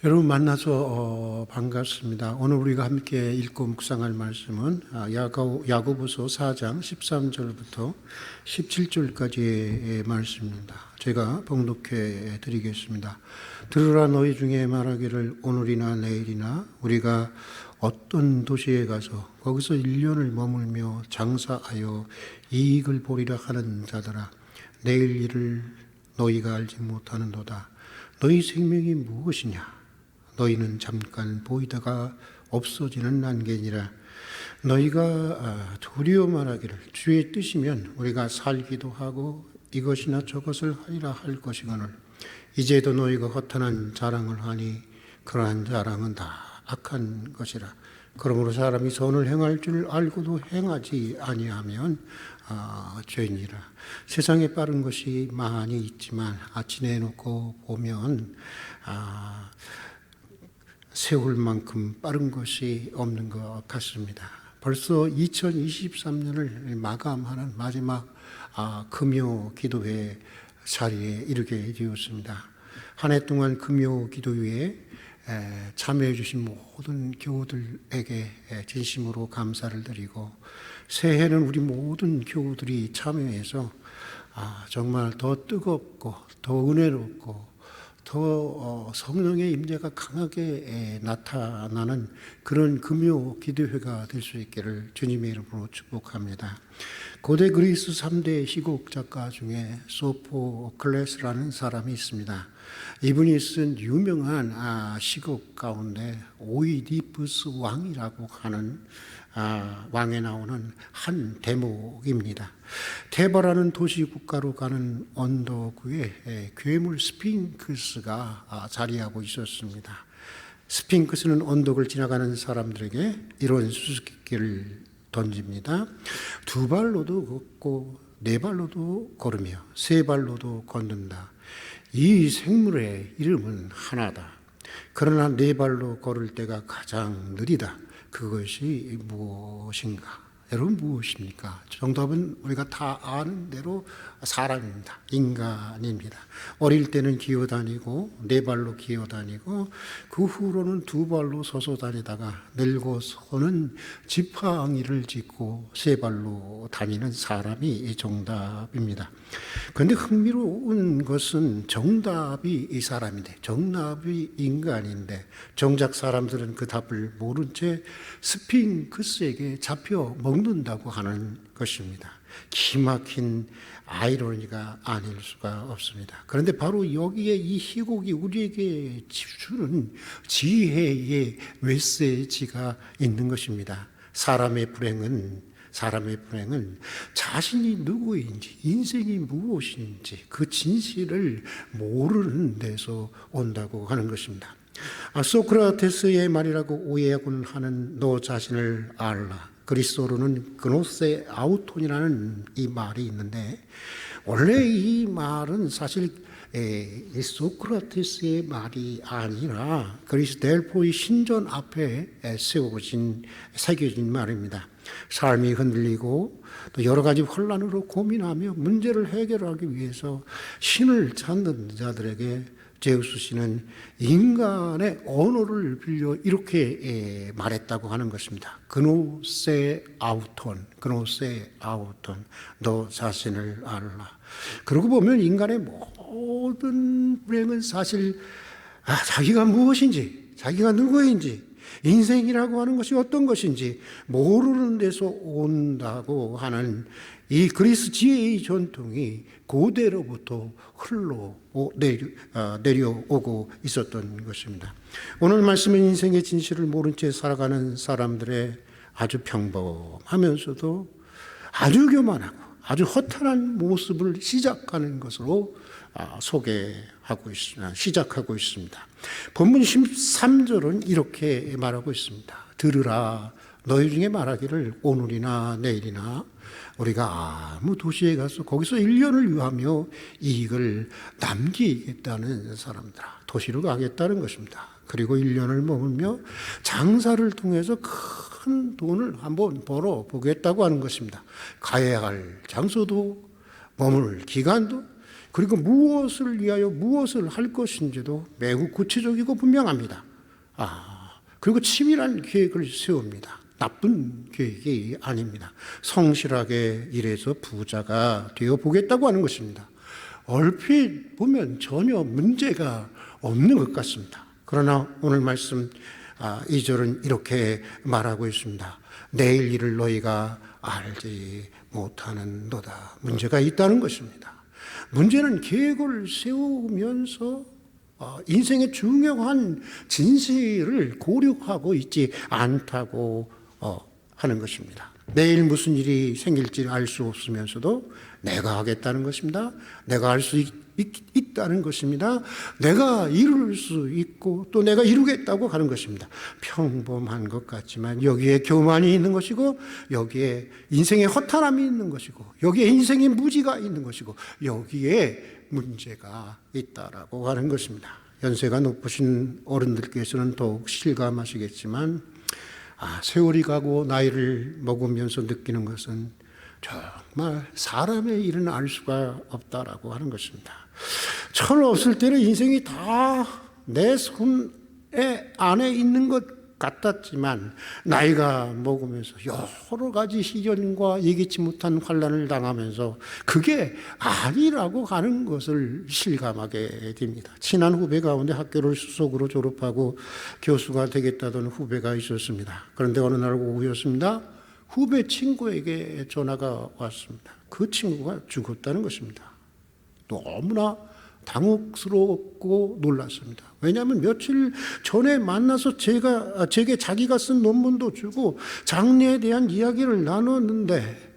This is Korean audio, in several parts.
여러분 만나서 반갑습니다. 오늘 우리가 함께 읽고 묵상할 말씀은 야고보서 4장 13절부터 17절까지의 말씀입니다. 제가 봉독해 드리겠습니다. 들으라 너희 중에 말하기를 오늘이나 내일이나 우리가 어떤 도시에 가서 거기서 1년을 머물며 장사하여 이익을 보리라 하는 자들아, 내일 일을 너희가 알지 못하는도다. 너희 생명이 무엇이냐? 너희는 잠깐 보이다가 없어지는 안개니라. 너희가 두려워 말하기를 주의 뜻이면 우리가 살기도 하고 이것이나 저것을 하리라 할 것이거늘 이제도 너희가 허탄한 자랑을 하니 그러한 자랑은 다 악한 것이라. 그러므로 사람이 선을 행할 줄 알고도 행하지 아니하면 죄니라. 세상에 빠른 것이 많이 있지만 지내놓고 보면 세월만큼 빠른 것이 없는 것 같습니다. 벌써 2023년을 마감하는 마지막 금요 기도회 자리에 이르게 되었습니다. 한 해 동안 금요 기도회에 참여해 주신 모든 교우들에게 진심으로 감사를 드리고, 새해는 우리 모든 교우들이 참여해서 정말 더 뜨겁고 더 은혜롭고 더 성령의 임재가 강하게 나타나는 그런 금요 기도회가 될 수 있기를 주님의 이름으로 축복합니다. 고대 그리스 3대 희곡 작가 중에 소포클레스라는 사람이 있습니다. 이분이 쓴 유명한 시곡 가운데 오이디푸스 왕이라고 하는 왕에 나오는 한 대목입니다. 테바라는 도시 국가로 가는 언덕 위에 괴물 스핑크스가 자리하고 있었습니다. 스핑크스는 언덕을 지나가는 사람들에게 이런 수수께끼를 던집니다. 두 발로도 걷고 네 발로도 걸으며 세 발로도 걷는다. 이 생물의 이름은 하나다. 그러나 네 발로 걸을 때가 가장 느리다. 그것이 무엇인가? 여러분 무엇입니까? 정답은 우리가 다 아는 대로 사람입니다. 인간입니다. 어릴 때는 기어다니고 네 발로 기어다니고 그 후로는 두 발로 서서 다니다가 늙어서는 지팡이를 짚고 세 발로 다니는 사람이 정답입니다. 그런데 흥미로운 것은 정답이 이 사람인데, 정답이 인간인데 정작 사람들은 그 답을 모른 채 스핑크스에게 잡혀 먹는다고 하는 것입니다. 기막힌 아이러니가 아닐 수가 없습니다. 그런데 바로 여기에 이 희곡이 우리에게 주는 지혜의 메시지가 있는 것입니다. 사람의 불행은 자신이 누구인지, 인생이 무엇인지 그 진실을 모르는 데서 온다고 하는 것입니다. 소크라테스의 말이라고 오해하고는 하는 너 자신을 알라. 그리스어로는 그노세 아우톤이라는 이 말이 있는데, 원래 이 말은 사실 소크라테스의 말이 아니라 그리스 델포의 신전 앞에 새겨진 말입니다. 삶이 흔들리고 또 여러 가지 혼란으로 고민하며 문제를 해결하기 위해서 신을 찾는 자들에게 제우스 씨는 인간의 언어를 빌려 이렇게 말했다고 하는 것입니다. 그노세 아우톤, 너 자신을 알라. 그러고 보면 인간의 모든 불행은 사실 자기가 무엇인지, 자기가 누구인지, 인생이라고 하는 것이 어떤 것인지 모르는 데서 온다고 하는 이 그리스 지혜의 전통이 고대로부터 내려오고 있었던 것입니다. 오늘 말씀은 인생의 진실을 모른 채 살아가는 사람들의 아주 평범하면서도 아주 교만하고 아주 허탄한 모습을 시작하는 것으로 시작하고 있습니다. 본문 13절은 이렇게 말하고 있습니다. 들으라 너희 중에 말하기를 오늘이나 내일이나 우리가 아무 도시에 가서 거기서 1년을 유하며 이익을 남기겠다는 사람들아, 도시로 가겠다는 것입니다. 그리고 1년을 머물며 장사를 통해서 큰 돈을 한번 벌어보겠다고 하는 것입니다. 가야 할 장소도 머물 기간도 그리고 무엇을 위하여 무엇을 할 것인지도 매우 구체적이고 분명합니다. 그리고 치밀한 계획을 세웁니다. 나쁜 계획이 아닙니다. 성실하게 일해서 부자가 되어 보겠다고 하는 것입니다. 얼핏 보면 전혀 문제가 없는 것 같습니다. 그러나 오늘 말씀 2절은 이렇게 말하고 있습니다. 내일 일을 너희가 알지 못하는도다. 문제가 있다는 것입니다. 문제는 계획을 세우면서 인생의 중요한 진실을 고려하고 있지 않다고 하는 것입니다. 내일 무슨 일이 생길지 알 수 없으면서도 내가 하겠다는 것입니다. 내가 할 수 있다는 것입니다. 내가 이룰 수 있고 또 내가 이루겠다고 하는 것입니다. 평범한 것 같지만 여기에 교만이 있는 것이고, 여기에 인생의 허탈함이 있는 것이고, 여기에 인생의 무지가 있는 것이고, 여기에 문제가 있다라고 하는 것입니다. 연세가 높으신 어른들께서는 더욱 실감하시겠지만 세월이 가고 나이를 먹으면서 느끼는 것은 정말 사람의 일은 알 수가 없다라고 하는 것입니다. 철 없을 때는 인생이 다 내 손에 안에 있는 것 같았지만 나이가 먹으면서 여러 가지 시련과 예기치 못한 환난을 당하면서 그게 아니라고 하는 것을 실감하게 됩니다. 친한 후배 가운데 학교를 수석으로 졸업하고 교수가 되겠다던 후배가 있었습니다. 그런데 어느 날 오후였습니다. 후배 친구에게 전화가 왔습니다. 그 친구가 죽었다는 것입니다. 너무나 당혹스럽고 놀랐습니다. 왜냐하면 며칠 전에 만나서 제게 자기가 쓴 논문도 주고 장래에 대한 이야기를 나눴는데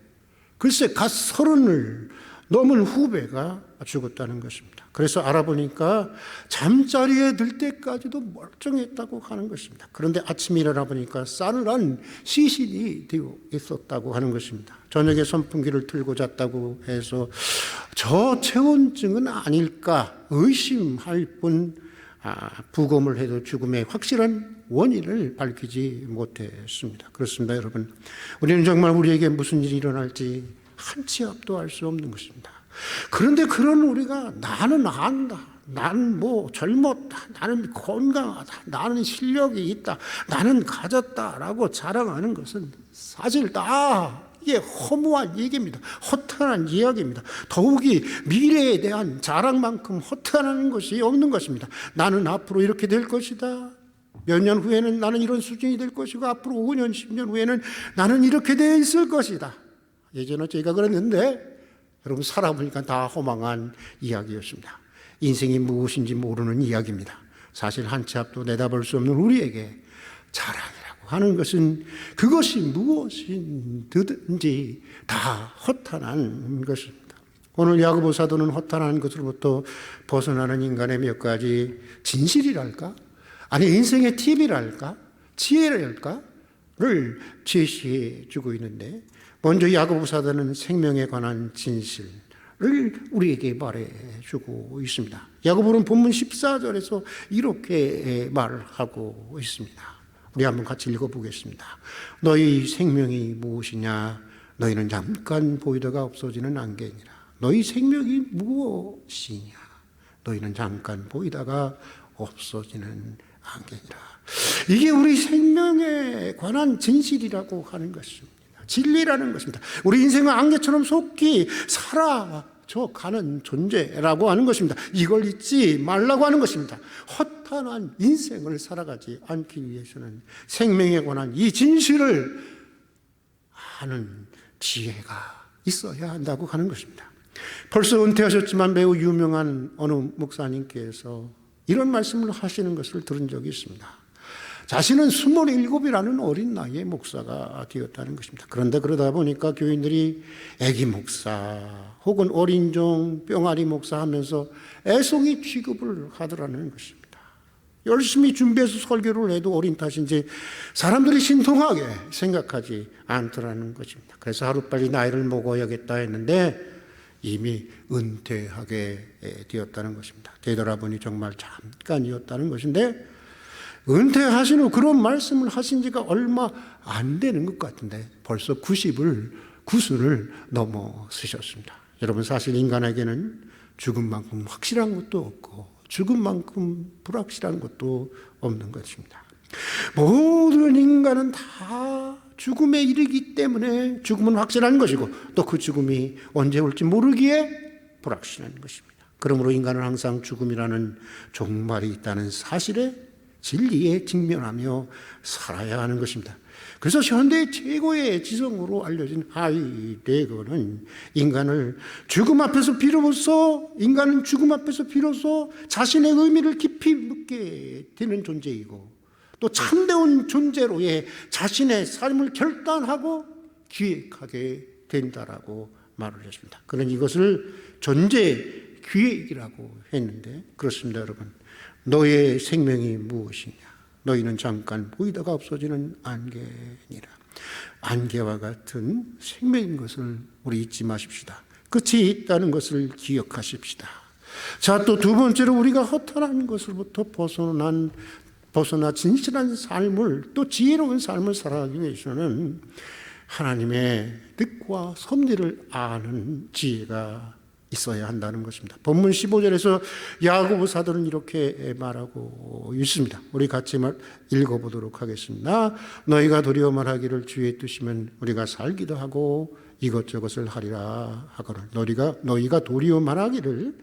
글쎄 갓 30을 넘은 후배가 죽었다는 것입니다. 그래서 알아보니까 잠자리에 들 때까지도 멀쩡했다고 하는 것입니다. 그런데 아침에 일어나 보니까 싸늘한 시신이 되어 있었다고 하는 것입니다. 저녁에 선풍기를 틀고 잤다고 해서 저체온증은 아닐까 의심할 뿐 부검을 해도 죽음의 확실한 원인을 밝히지 못했습니다. 그렇습니다, 여러분. 우리는 정말 우리에게 무슨 일이 일어날지 한 치 앞도 알 수 없는 것입니다. 그런데 그런 우리가 나는 안다, 나는 젊었다, 나는 건강하다, 나는 실력이 있다, 나는 가졌다라고 자랑하는 것은 사실 다 이게 허무한 얘기입니다. 허탄한 이야기입니다. 더욱이 미래에 대한 자랑만큼 허탄한 것이 없는 것입니다. 나는 앞으로 이렇게 될 것이다. 몇 년 후에는 나는 이런 수준이 될 것이고 앞으로 5년, 10년 후에는 나는 이렇게 되어 있을 것이다. 예전에 제가 그랬는데 여러분 살아보니까 다 허망한 이야기였습니다. 인생이 무엇인지 모르는 이야기입니다. 사실 한 치 앞도 내다볼 수 없는 우리에게 자랑이라고 하는 것은 그것이 무엇이든지 다 허탄한 것입니다. 오늘 야고보 사도는 허탄한 것으로부터 벗어나는 인간의 몇 가지 진실이랄까? 아니 인생의 팁이랄까? 지혜랄까?를 제시해 주고 있는데 먼저 야고보 사도는 생명에 관한 진실을 우리에게 말해주고 있습니다. 야고보는 본문 14절에서 이렇게 말하고 있습니다. 우리 한번 같이 읽어보겠습니다. 너희 생명이 무엇이냐? 너희는 잠깐 보이다가 없어지는 안개니라. 너희 생명이 무엇이냐? 너희는 잠깐 보이다가 없어지는 안개니라. 이게 우리 생명에 관한 진실이라고 하는 것입니다. 진리라는 것입니다. 우리 인생은 안개처럼 속히 사라져가는 존재라고 하는 것입니다. 이걸 잊지 말라고 하는 것입니다. 허탄한 인생을 살아가지 않기 위해서는 생명에 관한 이 진실을 아는 지혜가 있어야 한다고 하는 것입니다. 벌써 은퇴하셨지만 매우 유명한 어느 목사님께서 이런 말씀을 하시는 것을 들은 적이 있습니다. 자신은 27이라는 어린 나이에 목사가 되었다는 것입니다. 그런데 그러다 보니까 교인들이 애기 목사 혹은 어린종 뿅아리 목사 하면서 애송이 취급을 하더라는 것입니다. 열심히 준비해서 설교를 해도 어린 탓인지 사람들이 신통하게 생각하지 않더라는 것입니다. 그래서 하루빨리 나이를 먹어야겠다 했는데 이미 은퇴하게 되었다는 것입니다. 되돌아보니 정말 잠깐이었다는 것인데 은퇴하신 후 그런 말씀을 하신 지가 얼마 안 되는 것 같은데 벌써 90을 넘어서셨습니다. 여러분 사실 인간에게는 죽음만큼 확실한 것도 없고 죽음만큼 불확실한 것도 없는 것입니다. 모든 인간은 다 죽음에 이르기 때문에 죽음은 확실한 것이고 또 그 죽음이 언제 올지 모르기에 불확실한 것입니다. 그러므로 인간은 항상 죽음이라는 종말이 있다는 사실에 진리에 직면하며 살아야 하는 것입니다. 그래서 현대 최고의 지성으로 알려진 하이데거는 인간은 죽음 앞에서 비로소 자신의 의미를 깊이 묻게 되는 존재이고 또 참되운 존재로의 자신의 삶을 결단하고 기획하게 된다라고 말을 했습니다. 그는 이것을 존재 기획이라고 했는데 그렇습니다. 여러분, 너의 생명이 무엇이냐? 너희는 잠깐 보이다가 없어지는 안개니라. 안개와 같은 생명인 것을 우리 잊지 마십시다. 끝이 있다는 것을 기억하십시다. 자, 또 두 번째로 우리가 허탄한 것으로부터 벗어나 진실한 삶을 또 지혜로운 삶을 살아가기 위해서는 하나님의 뜻과 섭리를 아는 지혜가 있어야 한다는 것입니다. 본문 15절에서 야고보 사도는 이렇게 말하고 있습니다. 우리 같이 읽어보도록 하겠습니다. 너희가 도리어 말하기를 주의 뜻이면 우리가 살기도 하고 이것저것을 하리라 하거늘. 너희가 도리어 말하기를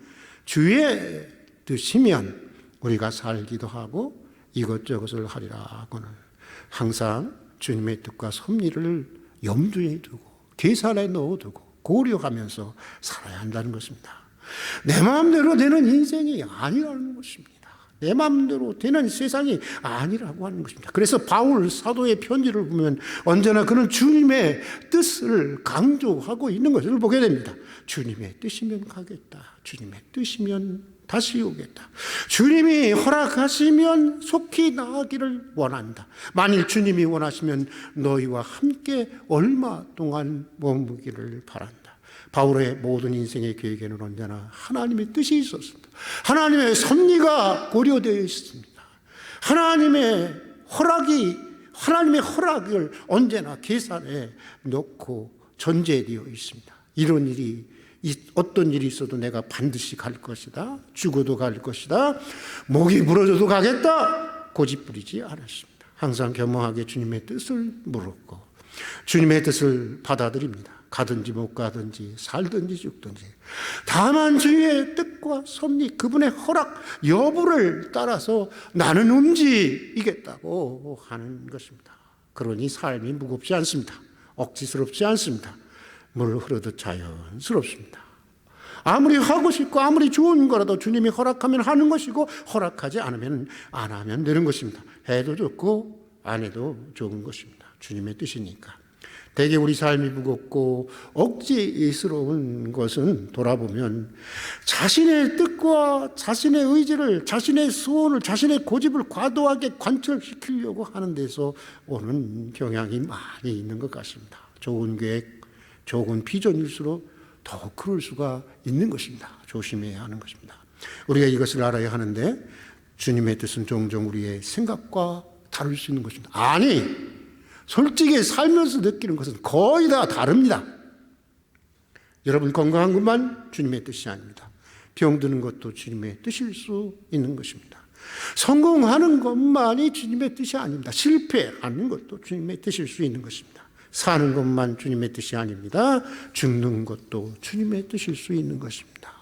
주의 뜻이면 우리가 살기도 하고 이것저것을 하리라 하거늘. 항상 주님의 뜻과 섭리를 염두에 두고 계산에 넣어두고 고려하면서 살아야 한다는 것입니다. 내 마음대로 되는 인생이 아니라는 것입니다. 내 마음대로 되는 세상이 아니라고 하는 것입니다. 그래서 바울 사도의 편지를 보면 언제나 그는 주님의 뜻을 강조하고 있는 것을 보게 됩니다. 주님의 뜻이면 가겠다. 주님의 뜻이면 다시 오겠다. 주님이 허락하시면 속히 나가기를 원한다. 만일 주님이 원하시면 너희와 함께 얼마 동안 머무기를 바란다. 바울의 모든 인생의 계획에는 언제나 하나님의 뜻이 있었습니다. 하나님의 섭리가 고려되어 있습니다. 하나님의 허락을 언제나 계산에 넣고 전제되어 있습니다. 이런 일이 어떤 일이 있어도 내가 반드시 갈 것이다. 죽어도 갈 것이다. 목이 부러져도 가겠다. 고집부리지 않았습니다. 항상 겸허하게 주님의 뜻을 물었고 주님의 뜻을 받아들입니다. 가든지 못 가든지 살든지 죽든지 다만 주의 뜻과 섭리 그분의 허락 여부를 따라서 나는 움직이겠다고 하는 것입니다. 그러니 삶이 무겁지 않습니다. 억지스럽지 않습니다. 물 흐르듯 자연스럽습니다. 아무리 하고 싶고 아무리 좋은 거라도 주님이 허락하면 하는 것이고 허락하지 않으면 안 하면 되는 것입니다. 해도 좋고 안 해도 좋은 것입니다. 주님의 뜻이니까. 대개 우리 삶이 무겁고 억지스러운 것은 돌아보면 자신의 뜻과 자신의 의지를, 자신의 소원을, 자신의 고집을 과도하게 관철시키려고 하는 데서 오는 경향이 많이 있는 것 같습니다. 좋은 계획, 좋은 비전일수록 더 그럴 수가 있는 것입니다. 조심해야 하는 것입니다. 우리가 이것을 알아야 하는데 주님의 뜻은 종종 우리의 생각과 다를 수 있는 것입니다. 아니, 솔직히 살면서 느끼는 것은 거의 다 다릅니다. 여러분 건강한 것만 주님의 뜻이 아닙니다. 병드는 것도 주님의 뜻일 수 있는 것입니다. 성공하는 것만이 주님의 뜻이 아닙니다. 실패하는 것도 주님의 뜻일 수 있는 것입니다. 사는 것만 주님의 뜻이 아닙니다. 죽는 것도 주님의 뜻일 수 있는 것입니다.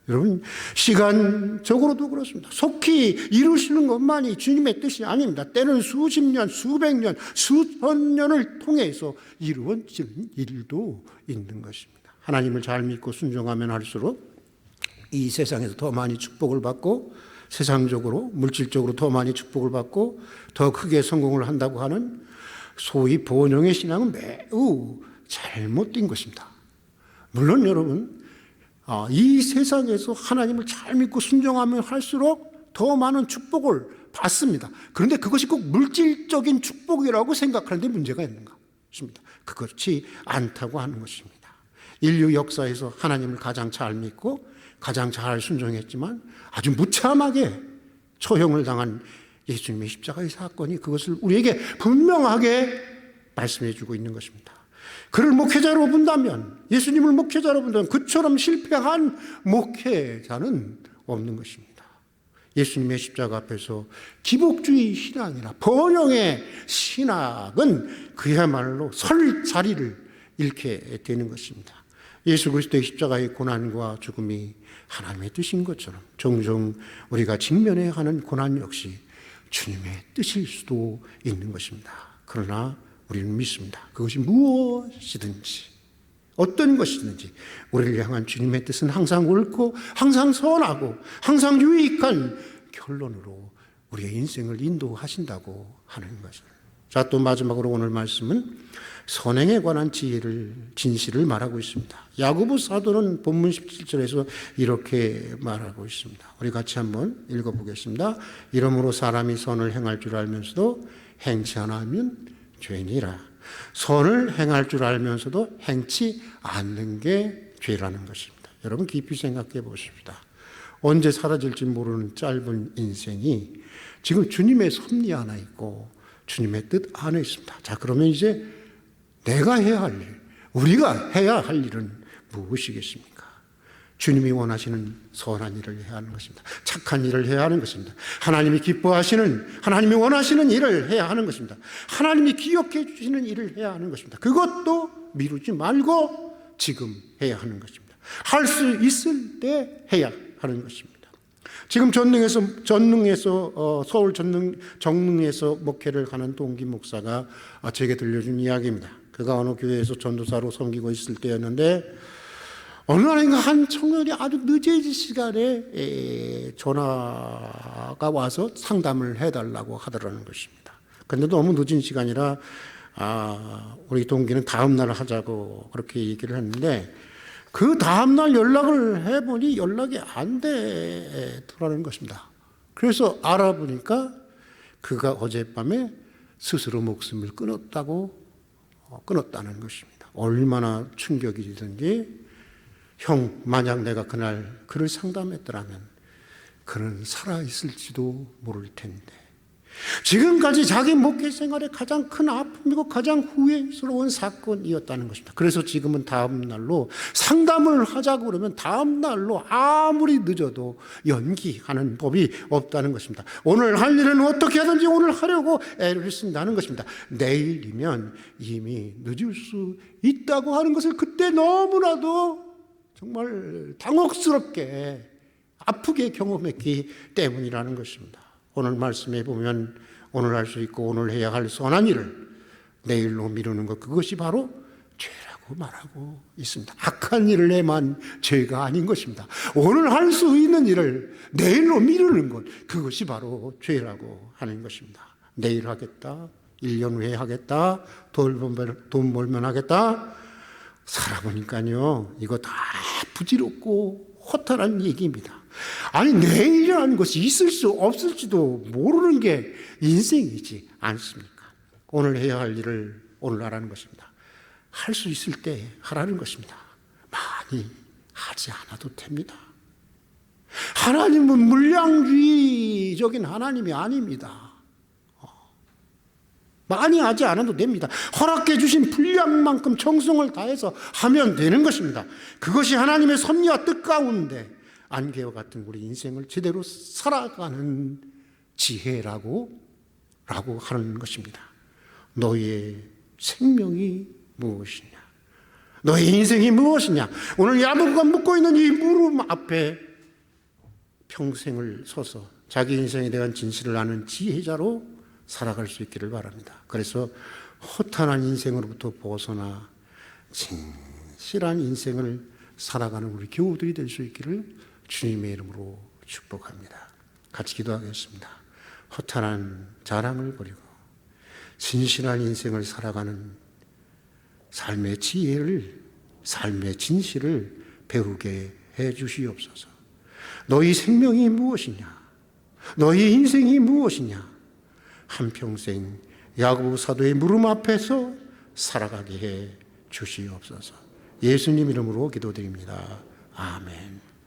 여러분 시간적으로도 그렇습니다. 속히 이루시는 것만이 주님의 뜻이 아닙니다. 때는 수십 년, 수백 년, 수천 년을 통해서 이루어지는 일도 있는 것입니다. 하나님을 잘 믿고 순종하면 할수록 이 세상에서 더 많이 축복을 받고 세상적으로 물질적으로 더 많이 축복을 받고 더 크게 성공을 한다고 하는 소위 본영의 신앙은 매우 잘못된 것입니다. 물론 여러분 이 세상에서 하나님을 잘 믿고 순종하면 할수록 더 많은 축복을 받습니다. 그런데 그것이 꼭 물질적인 축복이라고 생각하는데 문제가 있는가 싶습니다. 그렇지 않다고 하는 것입니다. 인류 역사에서 하나님을 가장 잘 믿고 가장 잘 순종했지만 아주 무참하게 처형을 당한 예수님의 십자가의 사건이 그것을 우리에게 분명하게 말씀해 주고 있는 것입니다. 그를 목회자로 본다면, 예수님을 목회자로 본다면 그처럼 실패한 목회자는 없는 것입니다. 예수님의 십자가 앞에서 기복주의 신앙이나 번영의 신학은 그야말로 설 자리를 잃게 되는 것입니다. 예수 그리스도의 십자가의 고난과 죽음이 하나님의 뜻인 것처럼 종종 우리가 직면해야 하는 고난 역시 주님의 뜻일 수도 있는 것입니다. 그러나 우리는 믿습니다. 그것이 무엇이든지 어떤 것이든지 우리를 향한 주님의 뜻은 항상 옳고 항상 선하고 항상 유익한 결론으로 우리의 인생을 인도하신다고 하는 것입니다. 자, 또 마지막으로 오늘 말씀은 선행에 관한 진실을 말하고 있습니다. 야고보 사도는 본문 17절에서 이렇게 말하고 있습니다. 우리 같이 한번 읽어보겠습니다. 이러므로 사람이 선을 행할 줄 알면서도 행치 않으면 죄니라. 선을 행할 줄 알면서도 행치 않는 게 죄라는 것입니다. 여러분 깊이 생각해 보십시다. 언제 사라질지 모르는 짧은 인생이 지금 주님의 섭리 안에 있고 주님의 뜻 안에 있습니다. 자, 그러면 이제 내가 해야 할 일, 우리가 해야 할 일은 무엇이겠습니까? 주님이 원하시는 선한 일을 해야 하는 것입니다. 착한 일을 해야 하는 것입니다. 하나님이 기뻐하시는, 하나님이 원하시는 일을 해야 하는 것입니다. 하나님이 기억해 주시는 일을 해야 하는 것입니다. 그것도 미루지 말고 지금 해야 하는 것입니다. 할 수 있을 때 해야 하는 것입니다. 지금 서울 정릉에서 목회를 하는 동기 목사가 제게 들려준 이야기입니다. 그가 어느 교회에서 전도사로 섬기고 있을 때였는데 어느 날인가 한 청년이 아주 늦은 시간에 전화가 와서 상담을 해달라고 하더라는 것입니다. 그런데 너무 늦은 시간이라 우리 동기는 다음 날 하자고 그렇게 얘기를 했는데 그 다음 날 연락을 해보니 연락이 안 되더라는 것입니다. 그래서 알아보니까 그가 어젯밤에 스스로 목숨을 끊었다는 것입니다. 얼마나 충격이든지 형, 만약 내가 그날 그를 상담했더라면 그는 살아있을지도 모를 텐데 지금까지 자기 목회 생활의 가장 큰 아픔이고 가장 후회스러운 사건이었다는 것입니다. 그래서 지금은 다음 날로 상담을 하자고 그러면 다음 날로 아무리 늦어도 연기하는 법이 없다는 것입니다. 오늘 할 일은 어떻게 하든지 오늘 하려고 애를 쓴다는 것입니다. 내일이면 이미 늦을 수 있다고 하는 것을 그때 너무나도 정말 당혹스럽게 아프게 경험했기 때문이라는 것입니다. 오늘 말씀에 보면 오늘 할 수 있고 오늘 해야 할 선한 일을 내일로 미루는 것, 그것이 바로 죄라고 말하고 있습니다. 악한 일을 해만 죄가 아닌 것입니다. 오늘 할 수 있는 일을 내일로 미루는 것, 그것이 바로 죄라고 하는 것입니다. 내일 하겠다, 1년 후에 하겠다, 돈 벌면 하겠다. 살아보니까요, 이거 다 부질없고 허탈한 얘기입니다. 아니, 내일이라는 것이 있을 수 없을지도 모르는 게 인생이지 않습니까? 오늘 해야 할 일을 오늘 하라는 것입니다. 할 수 있을 때 하라는 것입니다. 많이 하지 않아도 됩니다. 하나님은 물량주의적인 하나님이 아닙니다. 많이 하지 않아도 됩니다. 허락해 주신 분량만큼 정성을 다해서 하면 되는 것입니다. 그것이 하나님의 섭리와 뜻 가운데 안개와 같은 우리 인생을 제대로 살아가는 지혜라고 하는 것입니다. 너희의 생명이 무엇이냐? 너의 인생이 무엇이냐? 오늘 야고보가 묻고 있는 이 물음 앞에 평생을 서서 자기 인생에 대한 진실을 아는 지혜자로 살아갈 수 있기를 바랍니다. 그래서 허탄한 인생으로부터 벗어나 진실한 인생을 살아가는 우리 교우들이 될 수 있기를 주님의 이름으로 축복합니다. 같이 기도하겠습니다. 허탄한 자랑을 버리고 진실한 인생을 살아가는 삶의 지혜를, 삶의 진실을 배우게 해 주시옵소서. 너희 생명이 무엇이냐? 너희 인생이 무엇이냐? 한평생 야고보 사도의 물음 앞에서 살아가게 해 주시옵소서. 예수님 이름으로 기도드립니다. 아멘.